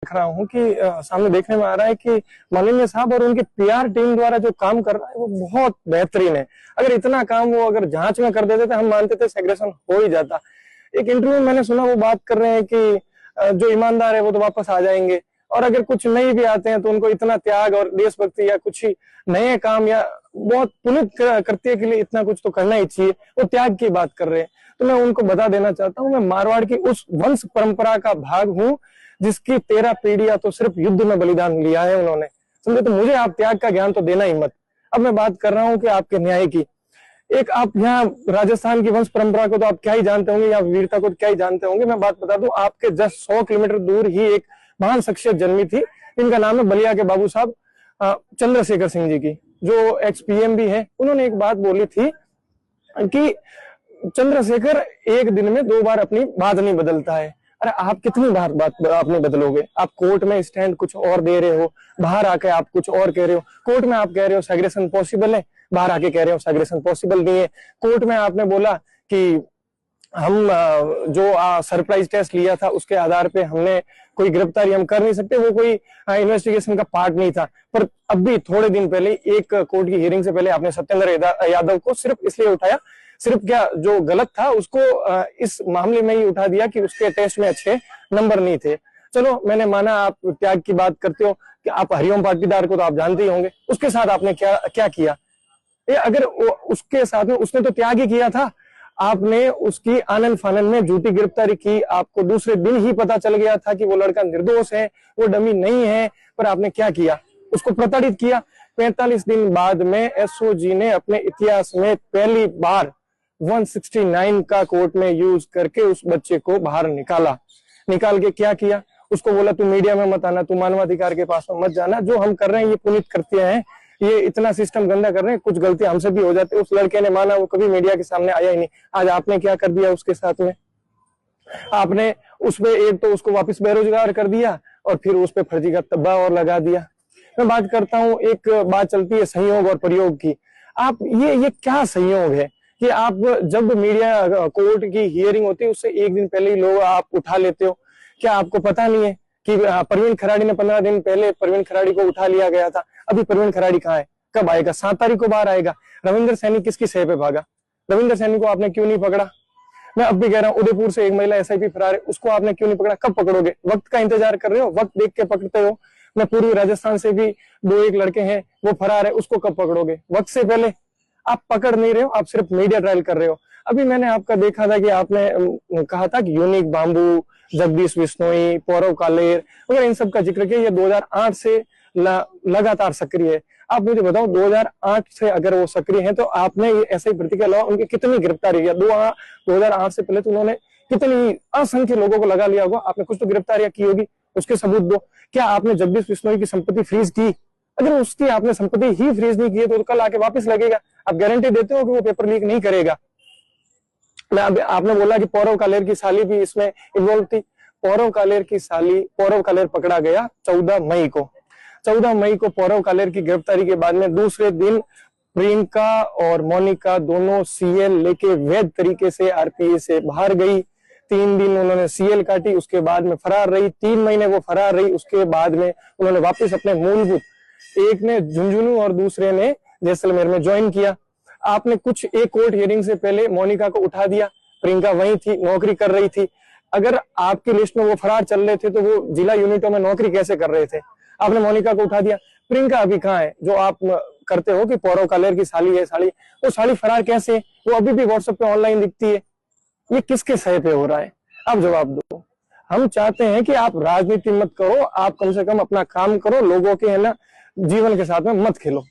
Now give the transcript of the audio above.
देख रहा हूँ कि सामने देखने में आ रहा है कि माननीय साहब और उनकी पीआर टीम द्वारा जो काम कर रहा है वो बहुत बेहतरीन है। अगर इतना काम वो अगर जांच में कर देते थे, हम मानते थे सेग्रेगेशन हो ही जाता। एक इंटरव्यू में मैंने सुना वो बात कर रहे हैं कि जो ईमानदार है वो तो वापस आ जाएंगे, और अगर कुछ नहीं भी आते हैं तो उनको इतना त्याग और देशभक्ति या कुछ ही नए काम या बहुत पुनीत करते के लिए इतना कुछ तो करना ही चाहिए, वो त्याग की बात कर रहे हैं। तो मैं उनको बता देना चाहता हूँ, मैं मारवाड़ की उस वंश परंपरा का भाग हूँ जिसकी 13 पीढ़ियां तो सिर्फ युद्ध में बलिदान लिया है उन्होंने, समझे। तो मुझे आप त्याग का ज्ञान तो देना ही मत। अब मैं बात कर रहा हूँ कि आपके न्याय की। एक आप यहाँ राजस्थान की वंश परंपरा को तो आप क्या ही जानते होंगे, या वीरता को क्या ही जानते होंगे। मैं बात बता दूं, आपके जस्ट 100 किलोमीटर दूर ही एक महान शख्सियत जन्मी थी, इनका नाम है बलिया के बाबू साहब चंद्रशेखर सिंह जी की, जो एक्स पीएम भी है। उन्होंने एक बात बोली थी कि चंद्रशेखर एक दिन में 2 बार अपनी बात नहीं बदलता है। अरे आप कितनी बार बात आपने बदलोगे? आप कोर्ट में स्टैंड कुछ और दे रहे हो, बाहर आके आप कुछ और कह रहे हो। कोर्ट में आप कह रहे हो सेग्रेगेशन पॉसिबल है, बाहर आके कह रहे हो सेग्रेगेशन पॉसिबल नहीं है। कोर्ट में आपने बोला कि हम जो सरप्राइज टेस्ट लिया था उसके आधार पे हमने कोई गिरफ्तारी हम कर नहीं सकते, वो कोई इन्वेस्टिगेशन का पार्ट नहीं था। पर अभी थोड़े दिन पहले एक कोर्ट की हियरिंग से पहले आपने सत्येंद्र यादव को सिर्फ इसलिए उठाया, सिर्फ क्या जो गलत था उसको इस मामले में ही उठा दिया कि उसके टेस्ट में अच्छे नंबर नहीं थे। चलो मैंने माना आप त्याग की बात करते हो कि आप हरिओम पाटीदार को तो आप जानते ही होंगे, उसके साथ आपने क्या क्या किया। अगर उसके साथ में उसने तो त्याग ही किया था, आपने उसकी आनन फानन में झूठी गिरफ्तारी की। आपको दूसरे दिन ही पता चल गया था कि वो लड़का निर्दोष है, वो डमी नहीं है, पर आपने क्या किया? उसको प्रताड़ित किया। 45 दिन बाद में एसओजी ने अपने इतिहास में पहली बार 169 का कोर्ट में यूज करके उस बच्चे को बाहर निकाला। निकाल के क्या किया? उसको बोला तू मीडिया में मत आना, तू मानवाधिकार के पास में मत जाना, जो हम कर रहे हैं ये पुनीत करते हैं, ये इतना सिस्टम गंदा कर रहे हैं, कुछ गलतियां हमसे भी हो जाती है। उस लड़के ने माना, वो कभी मीडिया के सामने आया ही नहीं। आज आपने क्या कर दिया उसके साथ में? आपने उसमें एक तो उसको वापस बेरोजगार कर दिया और फिर उस पर फर्जी का तब्बा और लगा दिया। मैं बात करता हूँ, एक बात चलती है संयोग और प्रयोग की। आप ये क्या संयोग है कि आप जब मीडिया कोर्ट की हियरिंग होती है उससे एक दिन पहले ही लोग आप उठा लेते हो? क्या आपको पता नहीं है कि परवीन खराड़ी ने 15 दिन पहले परवीन खराड़ी को उठा लिया गया था? अभी परवीन खराड़ी कहाँ है? कब आएगा? 7 तारीख को बाहर आएगा। रविंद्र सैनी किसकी सह पे भागा? रविंद्र सैनी को आपने क्यों नहीं पकड़ा? मैं अब भी कह रहा हूँ, उदयपुर से एक महिला एसआईपी फरार है, उसको आपने क्यों नहीं पकड़ा? कब पकड़ोगे? वक्त का इंतजार कर रहे हो? वक्त देख के पकड़ते हो। मैं पूर्वी राजस्थान से भी 2-1 लड़के हैं, वो फरार है, उसको कब पकड़ोगे? वक्त से पहले। आप पकड़ नहीं रहे हो, आप सिर्फ मीडिया ट्रायल कर रहे हो। अभी मैंने आपका देखा था कि आपने कहा था कि यूनिक बाम्बू, जगदीश बिश्नोई, पौरव कालेर वगैरह इन सब का जिक्र किया। ये 2008 से लगातार सक्रिय है। आप मुझे बताओ, 2008 से अगर वो सक्रिय हैं तो आपने ये ऐसे ही प्रतिक्रिया लाओ, उनकी कितनी गिरफ्तारी किया? 2008 से पहले तो उन्होंने कितनी असंख्य लोगों को लगा लिया होगा। आपने कुछ तो गिरफ्तारियां की होगी, उसके सबूत दो। क्या आपने जगदीश बिश्नोई की संपत्ति फ्रीज की? अगर उसकी आपने संपत्ति ही फ्रीज नहीं की है तो कल आके वापस लगेगा। आप गारंटी देते हो कि वो पेपर लीक नहीं करेगा? आपने बोला कि पौरव कालेर की साली भी इसमें इन्वॉल्व थी। पौरव कालेर की साली, पौरव कालेर पकड़ा गया 14 मई को। 14 मई को पौरव कालेर की गिरफ्तारी के बाद में दूसरे दिन प्रियंका और मोनिका दोनों सीएल लेके वैध तरीके से आरपीए से बाहर गई। 3 दिन उन्होंने सीएल काटी, उसके बाद में फरार रही। 3 महीने वो फरार रही, उसके बाद में उन्होंने वापस अपने मूलभूत, एक ने झुंझुनू और दूसरे ने जैसलमेर में ज्वाइन किया। आपने कुछ एक कोर्ट हियरिंग से पहले मोनिका को उठा दिया। प्रियंका वहीं थी, नौकरी कर रही थी। अगर आपकी लिस्ट में वो फरार चल रहे थे तो वो जिला यूनिटों में नौकरी कैसे कर रहे थे? आपने मोनिका को उठा दिया। प्रियंका अभी कहाँ है? जो आप करते हो कि पौरव कालेर की साली है, साली, वो साली फरार कैसे? वो अभी भी व्हाट्सएप पे ऑनलाइन दिखती है। ये किसके सह पे हो रहा है? आप जवाब दो। हम चाहते हैं कि आप राजनीति मत करो, आप कम से कम अपना काम करो, लोगों के है ना जीवन के साथ में मत खेलो।